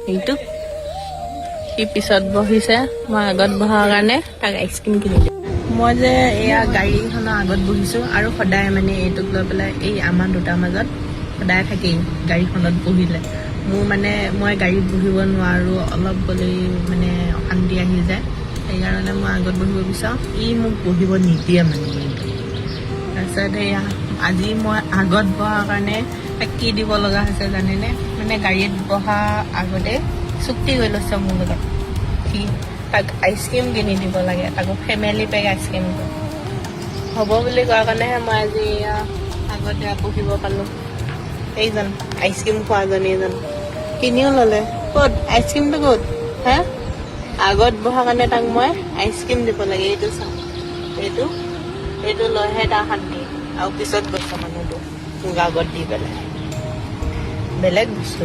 এইটো সি পিছত বহিছে মই আগত বহাৰ কাৰণে তাক আইচক্ৰীম কিনি দিওঁ মই যে এয়া গাড়ীখনৰ আগত বহিছোঁ আৰু সদায় মানে এইটোক লৈ পেলাই এই আমাৰ দুটাৰ মাজত সদায় থাকেই গাড়ীখনত বহিলে মোৰ মানে মই গাড়ীত বহিব নোৱাৰোঁ অলপ গ'লেই মানে অশান্তি আহি যায় সেইকাৰণে মই আগত বহিব বিচাৰোঁ ই মোক বহিব নিদিয়ে মানে তাৰপিছত এয়া আজি মই আগত বহাৰ কাৰণে তাক কি দিব লগা হৈছে জানেনে মানে গাড়ীত বহা আগতে চুক্তি কৰি লৈছে মোৰ লগত সি তাক আইচক্ৰীম কিনি দিব লাগে তাকো ফেমিলি পেক আইচক্ৰীম হ'ব বুলি কোৱাৰ কাৰণেহে মই আজি আগতে বহিব পালোঁ এইজন আইচক্ৰীম খোৱাজনী এজন কিনিও ল'লে ক'ত আইচক্ৰীমটো ক'ত হা আগত বহা কাৰণে তাক মই আইচক্ৰীম দিব লাগে এইটো চাওঁ এইটো লৈহে তাৰ শান্তি আৰু পিছত গৈছে মানুহটো মোক আগত দি পেলাই বেলেগ বস্তু